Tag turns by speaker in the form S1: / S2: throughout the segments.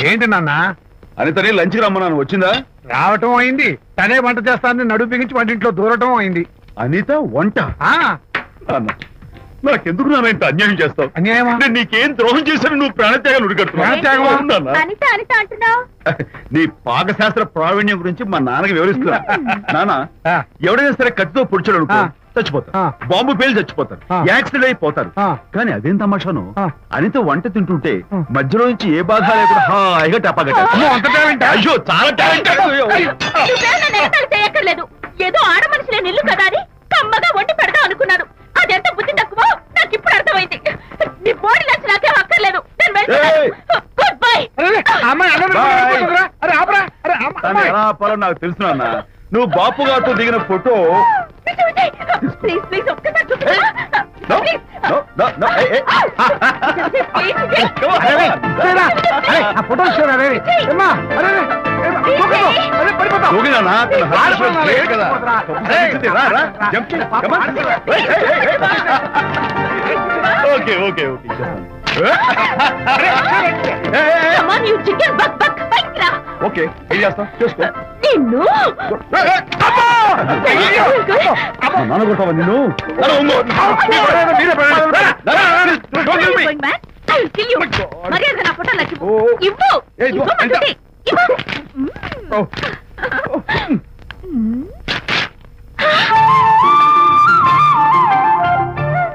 S1: ఏంటి నాన్న?
S2: అనితని లంచ్కి రమ్మన్నాను, వచ్చిందా?
S1: రావటం అయింది, తనే వంట చేస్తానని నడుపు బిగించి వంటింట్లో దూరటం అయింది.
S2: అనిత వంట? నాకెందుకు నాన్న ఇంత అన్యాయం చేస్తావు?
S1: అన్యాయమా?
S2: నీకేం ద్రోహం చేశాను? నువ్వు ప్రాణత్యాగం నీ పాకశాస్త్ర ప్రావీణ్యం గురించి మా నాన్నకి వివరిస్తున్నా. నాన్న, ఎవడైనా సరే కత్తితో పొడిచాడు అనుకో చచ్చిపోతారు, బాంబు పేలు చచ్చిపోతారు, యాక్సిడెంట్ అయిపోతారు. కానీ అదేం తమాషాను, అనిత వంట తింటుంటే మధ్యలో నుంచి ఏ బాధ లేకుండా హాయిగా టపాకట్ట. అయ్యో చాలా టాలెంట్.
S3: ఏదో ఆడ మనిషిలే నిల్లు కదా అని కమ్మగా వండి పెడతా అనుకున్నాను. అదెంత బుద్ధి తక్కువ నాకు ఇప్పుడు అర్థమైంది. నీ బాడీ నచ్చి నాకేం అక్కర్లేదు. Good bye.
S2: ఎలా ఆపాలో నాకు తెలుసు నాన్న. నువ్వు బాపు గారితో దిగిన ఫోటో
S3: ప్లీజ్ ప్లీజ్ ఒక్కసారి
S2: ఓకే ఓకే ఓకే ఓకే ఏం చేస్తాం చేసుకో. నాన్న కొట్టావా నిన్ను?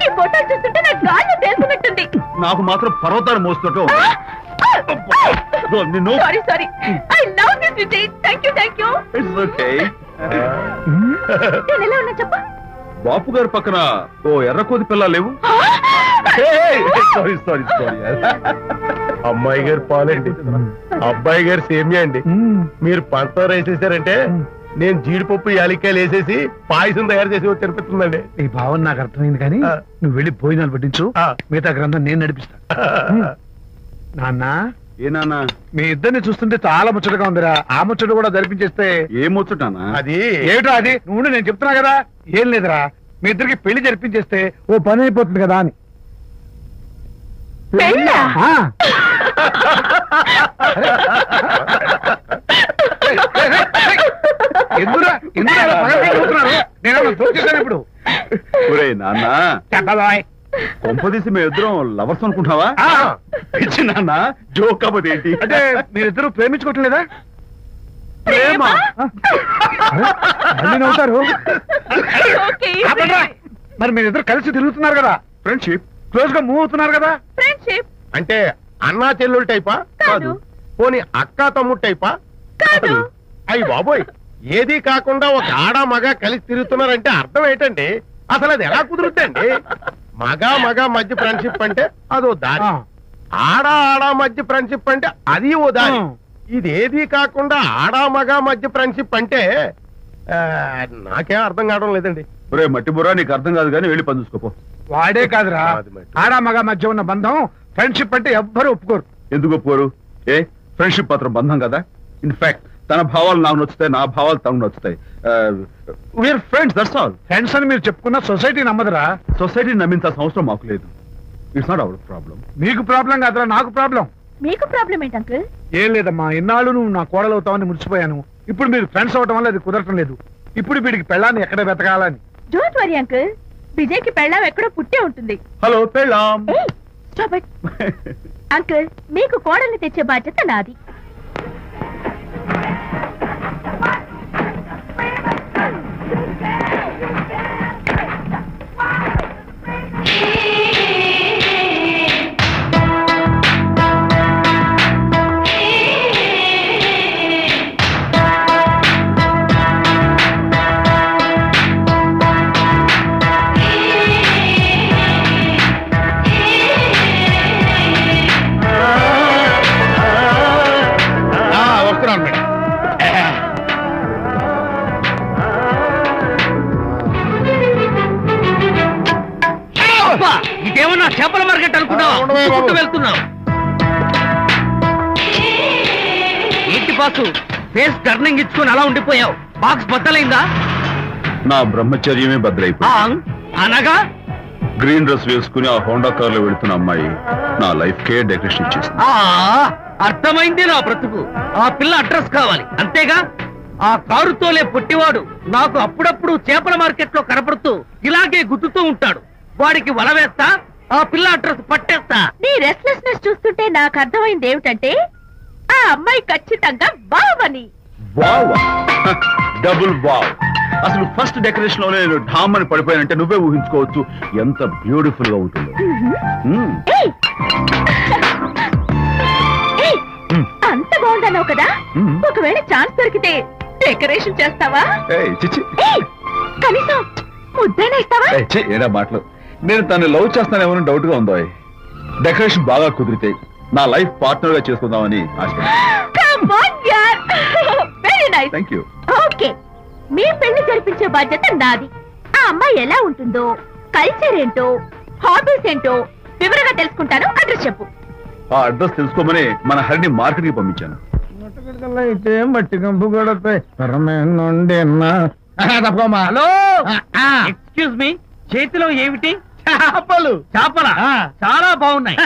S3: ఈ ఫోటో చూస్తుంటే నాకు గాల్లో తెలుసున్నట్టుంది.
S2: నాకు మాత్రం పర్వతాలు మోస్తుంటావు నిన్ను.
S3: Sorry sorry. I love this Vijay. Thank you thank you.
S2: It's okay.
S3: నేను ఎలా ఉన్నా చెప్పు.
S2: బాపు గారి పక్కన ఓ ఎర్రకోది పిల్ల లేవు? Sorry sorry sorry.
S4: అమ్మాయి గారు పాలండి, అబ్బాయి గారు సేమియా అండి. మీరు పంచదార వేసేసారంటే నేను జీడిపప్పు యాలక్కాయలు వేసేసి పాయసం తయారు చేసి తినిపిస్తుందండి.
S1: ఈ భావన నాకు అర్థమైంది, కానీ నువ్వు వెళ్ళి భోజనాలు పట్టించు, మిగతా గ్రంథం నేను నడిపిస్తా. నాన్న,
S2: ఏ నాన్న?
S1: మీ ఇద్దరిని చూస్తుంటే చాలా ముచ్చటగా ఉందిరా. ఆ ముచ్చట కూడా జరిపించేస్తే.
S2: ఏ ముచ్చట?
S4: అది
S1: ఏమిటో అది? నువ్వు నేను చెప్తున్నా కదా. ఏం లేదురా, మీ ఇద్దరికి పెళ్లి జరిపించేస్తే ఓ పని అయిపోతుంది కదా అని. ఎందుకు నేను చూసేసాను ఇప్పుడు.
S2: ఒరే నాన్న,
S1: చెప్పబాయ్,
S2: కొంపదీసి మేము ఇద్దరం లవర్స్ అనుకుంటున్నావా? ఇచ్చి నాన్న జోక్ కాబట్టి ఏంటి
S1: అంటే మీరిద్దరు ప్రేమించుకోవట్లేదా?
S2: ప్రేమ
S1: నవ్వుతారు. మరి మీరిద్దరు కలిసి తిరుగుతున్నారు కదా.
S2: ఫ్రెండ్షిప్.
S1: క్లోజ్ గా మూవ్ అవుతున్నారు కదా.
S3: ఫ్రెండ్షిప్
S4: అంటే అన్నా చెల్లెలు టైపా?
S3: కాదు.
S4: పోనీ అక్కా తమ్ముడు టైపా?
S3: కాదు.
S4: అయ్యి బాబోయ్, ఏది కాకుండా ఒక ఆడ మగ కలిసి తిరుగుతున్నారంటే అర్థం ఏంటండి? అసలు అది ఎలా కుదురుద్దండి? మగ మధ్య ఫ్రెండ్షిప్ అంటే అదో దారి, ఆడ మధ్య ఫ్రెండ్షిప్ అంటే అది ఓ దారి. ఇదేది కాకుండా ఆడ మధ్య ఫ్రెండ్షిప్ అంటే నాకేం అర్థం కావడం లేదండి.
S2: ఒరే మట్టి బుర్రా, నీకు అర్థం కాదు కానీ వెళ్ళి పని చూసుకోపో.
S1: వాడే కాదురా, ఆడ మగ మధ్య ఉన్న బంధం ఫ్రెండ్షిప్ అంటే ఎవ్వరు ఒప్పుకోరు.
S2: ఎందుకు ఒప్పుకోరు? ఏ ఫ్రెండ్షిప్ మాత్రం బంధం కదా. ఇన్ఫాక్ట్ తన భావాలు నాకు నచ్చుతాయి, నా భావాలు తనకు నచ్చుతాయి. We are friends, that's all.
S1: Friends అని మీరు చెప్పుకున్న సొసైటీ నమ్మదురా.
S2: సొసైటీ నమ్మింత అవసరం మాకు లేదు. It's not our problem.
S1: మీకు ప్రాబ్లం కాదురా, నాకు ప్రాబ్లం.
S3: మీకు ప్రాబ్లం ఏంటి అంకుల్?
S1: ఏం లేదమ్మా, ఇన్నాళ్ళు నువ్వు నా కోడలు అవుతావని మురిసిపోయాను. ఇప్పుడు మీరు ఫ్రెండ్స్ అవటం వల్ల అది కుదరటం లేదు. ఇప్పుడు వీడికి పెళ్ళాన్ని ఎక్కడ వెతకాలని.
S3: డోంట్ వరీ అంకుల్, విజయ్ కి పెళ్ళాం ఎక్కడో పుట్టే ఉంటుంది.
S2: హలో పెళ్ళాం.
S3: అంకుల్, మీకు కోడల్ని తెచ్చే బాధ్యత నాది.
S5: ఇదేమన్నా చేపల మార్కెట్ అనుకున్నావు? వెళ్తున్నావు ఏంటి బాసు? ఫేస్ టర్నింగ్ ఇచ్చుకొని అలా ఉండిపోయావు. బాక్స్ బద్దలైందా?
S2: నా బ్రహ్మచర్యమే బద్దలైపోయింది.
S5: అనగా
S2: గ్రీన్ డ్రెస్ వేసుకుని ఆ హోండా కార్ లో వెళుతున్న అమ్మాయి నా లైఫ్ కే డెకరేషన్ ఇచ్చేసింది.
S5: అర్థమైంది నా బ్రతుకు. ఆ పిల్ల అడ్రస్ కావాలి అంతేగా. ఆ కారుతోలే పొట్టివాడు నాకు అప్పుడప్పుడు చేపల మార్కెట్ లో కనపడుతూ ఇలాగే గుద్దుతూ ఉంటాడు. వాడికి వల వేస్తా, ఆ పిల్ల అడ్రస్ పట్టేస్తా.
S3: నీ రెస్ట్లెస్నెస్ చూస్తుంటే నాకు అర్థమైంది ఏమిటంటే ఆ అమ్మాయి ఖచ్చితంగా బావని.
S2: Wow, double wow. అసలు ఫస్ట్ డెకరేషన్ లో నేను ఢామ్ అని పడిపోయానంటే నువ్వే ఊహించుకోవచ్చు ఎంత బ్యూటిఫుల్ గా ఉంటుందో.
S3: ఏయ్! ఏయ్! అంత బాగుందన్నావు కదా, ఒకవేళ ఛాన్స్ దొరికితే డెకరేషన్ చేస్తావా?
S2: ఏయ్, చిచ్చి.
S3: ఏయ్! కనీసం ముద్దైనా ఇస్తావా?
S2: ఏయ్, ఛీ, ఏడా మాటలు. నేను తను లవ్ చేస్తానేమో డౌట్ గా ఉందో. డెకరేషన్ బాగా కుదిరితే నా లైఫ్ పార్ట్నర్ గా చేసుకుందామని
S3: very nice.
S2: Thank you.
S3: Okay, మీ పెళ్లి జరిపించే బాధ్యత నాది. ఆ అమ్మాయి ఎలా ఉంటుందో, కల్చర్ ఏంటో, హాబీస్ ఏంటో వివరంగా తెలుసుకుంటాను. అడ్రస్ చెప్పు.
S2: ఆ అడ్రస్ తెలుసుకోమని మన హరిని మార్కెట్ కి పంపించాను.
S1: అయితే మట్టి కంపు కొడతాయి.
S5: హలో, ఎక్స్క్యూజ్ మీ, చేతిలో ఏమిటి?
S1: చేపలు.
S5: చేపల చాలా బాగున్నాయి.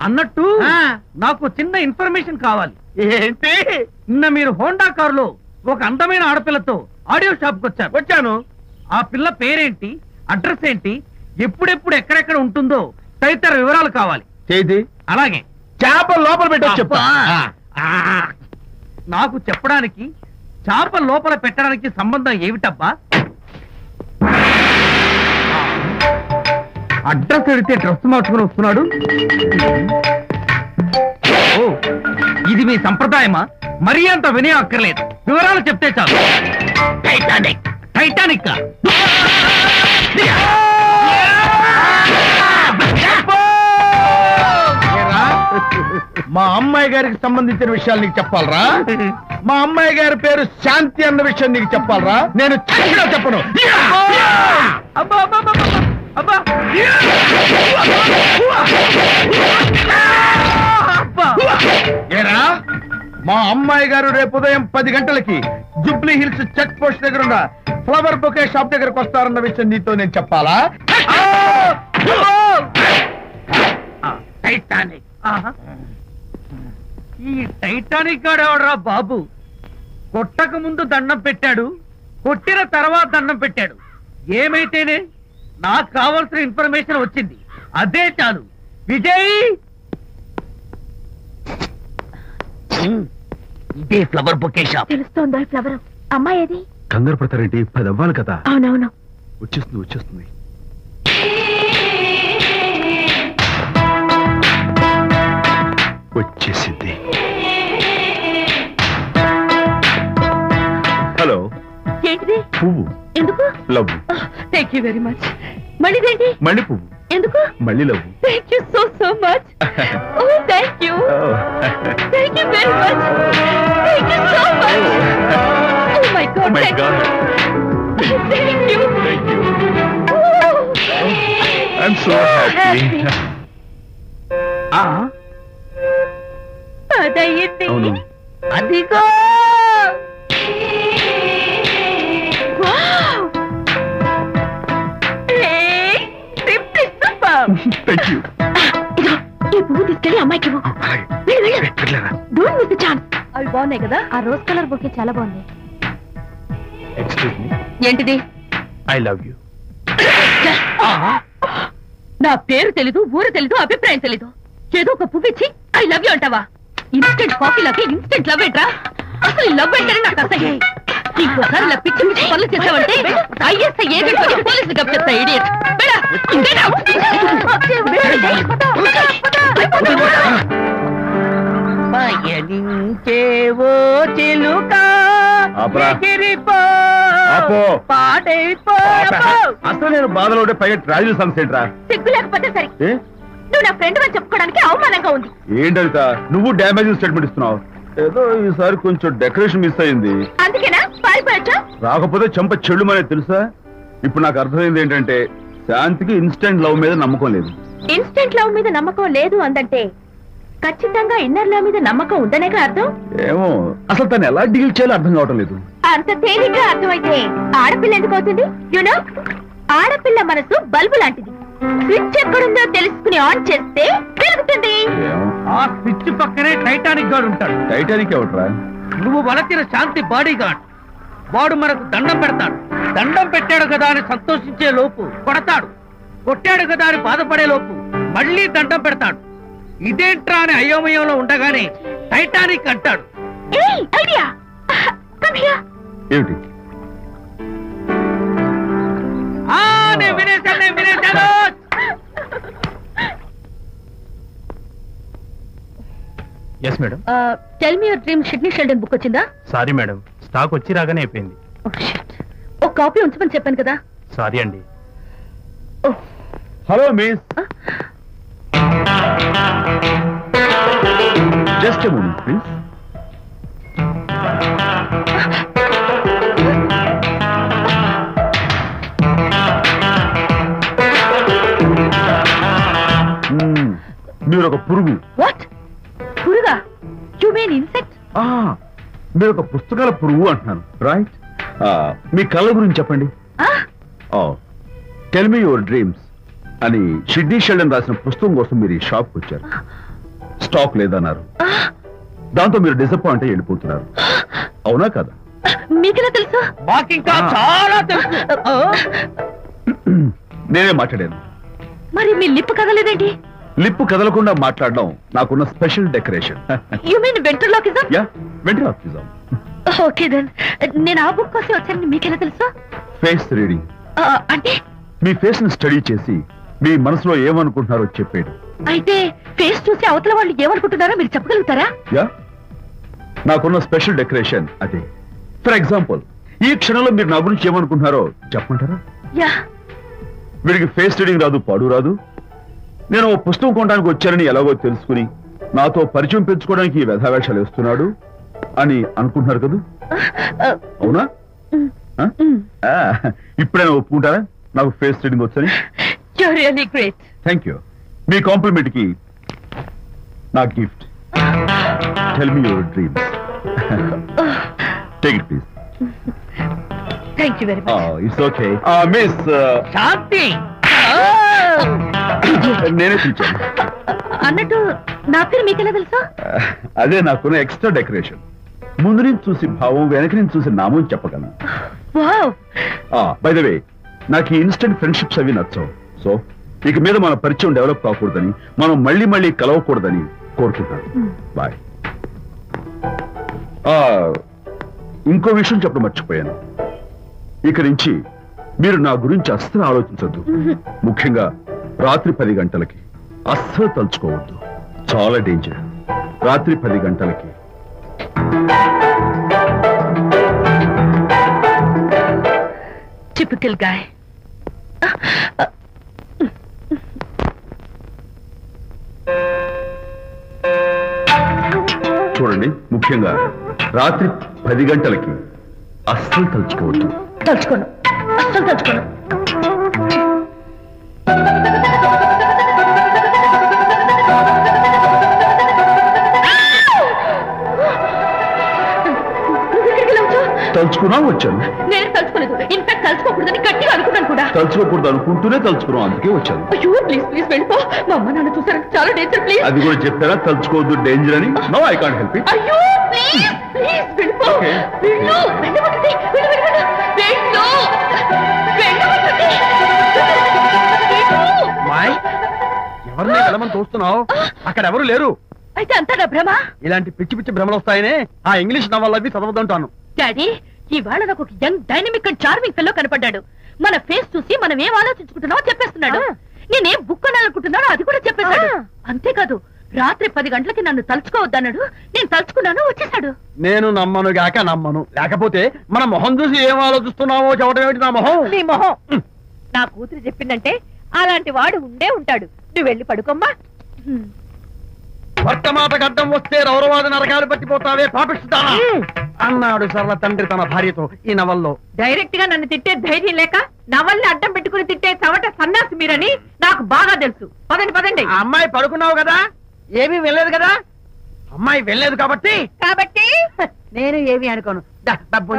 S5: అన్నట్టు నాకు చిన్న ఇన్ఫర్మేషన్ కావాలి.
S1: ఏంటి?
S5: నిన్న మీరు హోండా కారులో ఒక అందమైన ఆడపిల్లతో ఆడియో షాప్ కు వచ్చాను. ఆ పిల్ల పేరేంటి, అడ్రస్ ఏంటి, ఎప్పుడెప్పుడు ఎక్కడెక్కడ ఉంటుందో తదితర వివరాలు కావాలి.
S1: చేతి
S5: అలాగే
S1: చేపలు లోపల పెట్టి చెప్పా.
S5: నాకు చెప్పడానికి చేప లోపల పెట్టడానికి సంబంధం ఏమిటబ్బా? అడ్రస్ అడిగితే డ్రెస్ మార్చుకుని వస్తున్నాడు. ఓ, ఇది మీ సంప్రదాయమా? మరీ అంత వినయం అక్కర్లేదు, వివరాలు చెప్తే చాలు. టైటానిక్. టైటానిక్
S1: మా అమ్మాయి గారికి సంబంధించిన విషయాలు నీకు చెప్పాలరా? మా అమ్మాయి గారి పేరు శాంతి అన్న విషయం నీకు చెప్పాలరా? నేను చచ్చినా చెప్పను.
S5: అబ్బా అబ్బా అబ్బా అబ్బా.
S1: ఏరా, మా అమ్మాయి గారు రేపు ఉదయం 10 గంటలకి జుబ్లీ హిల్స్ చెక్ పోస్ట్ దగ్గర ఉన్న ఫ్లవర్ బొకే షాప్ దగ్గరకు వస్తారన్న విషయం నీతో నేను చెప్పాలా?
S5: టైటానిక్. ఈ టైటానిక్ గాడెవడరా బాబు? కొట్టక ముందు దండం పెట్టాడు, కొట్టిన తర్వాత దండం పెట్టాడు. ఏమైతేనే నాకు కావాల్సిన ఇన్ఫర్మేషన్ వచ్చింది, అదే చాలు. విజయ్, ఇదే ఫ్లవర్ బొకే షాప్.
S3: తెలుస్తోందా ఫ్లవర్? అమ్మాయి ఏది?
S2: కంగారు పడతారేంటి? 10 అవ్వాలి కదా.
S3: అవునవును,
S2: వచ్చేస్తుంది వచ్చేస్తుంది. వచ్చేసింది. హలో.
S3: ఏంటిది?
S2: పువ్వు.
S3: ఎందుకు?
S2: Love.
S3: Thank you very much. మళ్ళీదేంటి?
S2: మళ్ళీ పువ్వు.
S3: ఎందుకు?
S2: మళ్ళీ love.
S3: Thank you so much. Oh thank you. Thank you very much. Thank you so much. Oh my God.
S2: My God.
S3: Thank you.
S2: Thank you. I'm so happy.
S3: అదయ్యింది.
S2: అవును.
S3: అదిగో.
S2: Thank you.
S3: ఈ పువ్వు తీసుకెళ్ళి అమ్మాయికి ఇవ్వు. Don't miss the chance. అవి బాగున్నాయి కదా? ఆ రోజ్ కలర్ బొకే చాలా బాగుంది.
S2: Excuse me.
S3: ఏంటిది?
S2: I love you.
S3: నా పేరు తెలీదు, ఊరు తెలీదు, అభిప్రాయం తెలీదు. ఏదో ఒక పువ్వు ఇచ్చి ఐ లవ్ యూ అంటావా? ఇన్స్టెంట్ కాఫీ లాగే ఇన్స్టెంట్ లవ్ ఏంట్రా? అసలు లవ్ ఏంటని నాకు అసహ్యం. ఇంకోసారి ఇలా పిచ్చి పిచ్చి పనులు చేసావంటే ఐఎస్ఐ ఏజెంట్ వచ్చి పోలీసులు గప్పిస్తా. ఇడియట్.
S5: పయనించేవో చిలుక
S2: అసలు నేను బాధలో ఉంటే పైగా ట్రాజడీ సాంగ్స్ ఏంట్రా?
S3: సిగ్గు లేకపోతే సరే. నువ్వు నా ఫ్రెండ్ అని చెప్పుకోవడానికి అవమానంగా ఉంది.
S2: ఏంటంట నువ్వు డ్యామేజ్ స్టేట్మెంట్ ఇస్తున్నావు? ఏదో ఈసారి కొంచెం డెకరేషన్ మిస్ అయింది.
S3: అందుకేనా పారిపోయొచ్చా?
S2: రాకపోతే చెంప చెడుమనే తెలుసా? ఇప్పుడు నాకు అర్థమైంది ఏంటంటే శాంతికి ఇన్స్టెంట్ లవ్ మీద నమ్మకం లేదు.
S3: ఇన్స్టెంట్ లవ్ మీద నమ్మకం లేదు అందంటే ఖచ్చితంగా ఇన్నర్ లవ్ మీద నమ్మకం ఉందనేగా అర్థం.
S2: ఏమో అసలు తను ఎలా డీల్ చేయాలో అర్థం కావటం లేదు.
S3: అంత తేలిగ్గా అర్థమైతే ఆడపిల్ల ఎందుకు అవుతుంది? యూనో, ఆడపిల్ల మనసు బల్బు లాంటిది. స్విచ్ ఎక్కడుందో తెలుసుకుని ఆన్ చేస్తే పెరుగుతుంది.
S5: ఆ స్విచ్ పక్కనే టైటానిక్ గార్డ్ ఉంటాడు.
S2: టైటానిక్ ఎవట్రా?
S5: నువ్వు వలచిన శాంతి బాడీ గార్డ్. వాడు మనకు దండం పెడతాడు. దండం పెట్టాడు కదా అని సంతోషించే లోపు కొడతాడు. కొట్టాడు కదా అని బాధపడే లోపు మళ్ళీ దండం పెడతాడు. ఇదేంట్రా అని అయోమయంలో ఉండగానే టైటానిక్ అంటాడు.
S2: ఏమిటి?
S5: నేను వినేశాను.
S1: Yes madam.
S3: Tell me your dream Sidney Sheldon book వచ్చిందా?
S1: సారీ మేడం, స్టాక్ వచ్చి రాగానే అయిపోయింది.
S3: ఒక కాపీ ఉంచమని చెప్పాను కదా.
S1: సారీ అండి.
S2: Hello miss, just a moment please. మీరు ఒక పురుగు.
S3: వాట్? పురుగా? You mean insect?
S2: మీరు ఒక పుస్తకాల పురుగు అంటున్నాను, రైట్? మీ కళ్ళ గురించి చెప్పండి. టెల్ మీ యువర్ డ్రీమ్స్ అని సిడ్నీ షెల్డన్ రాసిన పుస్తకం కోసం మీరు ఈ షాప్కి వచ్చారు. స్టాక్ లేదన్నారు. దాంతో మీరు డిసప్పాయింట్ అయ్యి వెళ్ళిపోతున్నారు. అవునా కదా?
S3: మీకెలా తెలుసు?
S5: మాకింకా చాలా తెలుసు.
S2: నేనే మాట్లాడాను.
S3: మరి మీ లిప్ కదలేదేంటి?
S2: లిప్పు కదలకుండా మాట్లాడడం నాకున్న special decoration.
S3: You mean ventriloquism?
S2: Yeah, ventriloquism.
S3: Okay then. నేను ఆ బుక్ కోసం వచ్చానని మీకెలా తెలుసు?
S2: Face reading.
S3: అంటే
S2: మీ ఫేస్ ని స్టడీ చేసి మీ మనసులో ఏమనుకుంటున్నారో చెప్పేది.
S3: అయితే ఫేస్ చూసి అవతల వాళ్ళు ఏమనుకుంటున్నారో మీరు చెప్పగలుగుతారా?
S2: యా, నాకున్న స్పెషల్ డెకరేషన్ అదే. ఫర్ ఎగ్జాంపుల్, ఈ క్షణంలో మీరు నా గురించి ఏమనుకుంటున్నారో చెప్పమంటారా?
S3: యా.
S2: వీడికి ఫేస్ రీడింగ్ రాదు, పాడు రాదు. నేను ఓ పుస్తకం కొనడానికి వచ్చానని ఎలాగో తెలుసుకుని నాతో పరిచయం పెంచుకోవడానికి వ్యధావేషాలు వేస్తున్నాడు అని అనుకుంటున్నారు కదా? అవునా? ఇప్పుడైనా ఒప్పుకుంటారా నాకు ఫేస్ రీడింగ్ వచ్చని?
S3: You are really great.
S2: Thank you. మీ కాంప్లిమెంట్ కి నా గిఫ్ట్. Tell me your dreams. Take it please.
S3: Thank you very much.
S2: It's okay. Miss
S5: Shanti,
S2: నేనే పిలిచాను.
S3: అన్నట్టు నా పేరు మీకెలా తెలుసా?
S2: అదే నాకున్న ఎక్స్ట్రా డెకరేషన్. ముందు నుంచి చూసి భావం, వెనక నుంచి చూసి నామం చెప్పగలను.
S3: వావ్.
S2: బై ద వే, నాకు ఈ ఇన్స్టెంట్ ఫ్రెండ్షిప్స్ అవి నచ్చవు. సో ఇక మీద మన పరిచయం డెవలప్ కాకూడదని, మనం మళ్ళీ మళ్ళీ కలవకూడదని కోరుకుంటాను. బాయ్. ఇంకో విషయం చెప్పడం మర్చిపోయాను. ఇక నుంచి మీరు నా గురించి అస్సలు ఆలోచించొద్దు. ముఖ్యంగా రాత్రి 10 గంటలకి అస్సలు తలుచుకోవద్దు. చాలా డేంజర్. రాత్రి 10 గంటలకి.
S3: Typical guy.
S2: చూడండి, ముఖ్యంగా రాత్రి 10 గంటలకి అస్సలు తలుచుకోవద్దు.
S3: తలుచుకోను, అస్సలు తలుచుకోను.
S2: తలుచుకున్నా వచ్చాను.
S3: నేను తలుచుకోలేదు. ఇన్ఫాక్ట్ తలుచుకోకూడదని గట్టిగా అనుకున్నాను కూడా.
S2: తలుచుకోకూడదు అనుకుంటూనే తలుచుకున్నాం, అందుకే వచ్చాను.
S3: అయ్యో ప్లీజ్ ప్లీజ్ వెళ్ళిపో. మా అమ్మ నాన్న చూసారంటే చాలా డేంజర్. ప్లీజ్.
S2: అది కూడా చెప్పారా తలుచుకోవద్దు డేంజర్ అని? No, I can't help it.
S3: అయ్యో ప్లీజ్ ప్లీజ్ వెళ్ళిపో.
S2: Okay.
S3: వెళ్ళు, వెళ్ళమంటుంది. వెళ్ళు వెళ్ళు వెళ్ళు. వెళ్ళు, వెళ్ళమంటుంది. వెళ్ళు.
S4: మాయ్, ఎవరిని వెళ్ళమని చూస్తున్నావు? అక్కడ ఎవరు లేరు.
S3: అయితే అంతా నా భ్రమ?
S4: ఇలాంటి పిచ్చి పిచ్చి భ్రమలు వస్తాయనే ఆ ఇంగ్లీష్ నవల్ అవి చదవదంటాను.
S3: డాడీ, ఇవాళ నాకు ఒక young dynamic and charming fellow కనపడ్డాడు. మన ఫేస్ చూసి మనం ఏం ఆలోచించుకుంటున్నామో చెప్పేస్తున్నాడు. నేనేం బుక్ కొనాలనుకుంటున్నానో అది కూడా చెప్పేశాడు. అంతేకాదు, రాత్రి 10 గంటలకి నన్ను తలుచుకోవద్దన్నాడు. నేను తలుచుకున్నాను, వచ్చేశాడు.
S4: నేను నమ్మను గాక నమ్మను. లేకపోతే మన మొహం చూసి ఏం ఆలోచిస్తున్నావో చెప్పడం ఏమిటి? నా మొహం.
S6: నీ మొహం. నా కూతురు చెప్పిందంటే అలాంటి వాడు ఉండే ఉంటాడు. నువ్వు వెళ్ళి పడుకోమ్మా.
S4: వర్తమాట గడ్డం వస్తే రౌరవాద నరకాలు పట్టిపోతావే పాపిస్తానా అన్నాడు సరళ తండ్రి తన భార్యతో ఈ నవల్లో.
S6: డైరెక్ట్ గా నన్ను తిట్టే ధైర్యం లేక నవల్ని అడ్డం పెట్టుకుని తిట్టే చవట సన్నాసి మీరని నాకు బాగా తెలుసు. పదండి పదండి.
S4: ఆ అమ్మాయి పడుకున్నావు కదా, ఏమీ వెళ్ళలేదు కదా. అమ్మాయి వెళ్ళలేదు కాబట్టి
S6: నేను ఏమి అనుకోను. డబ్బు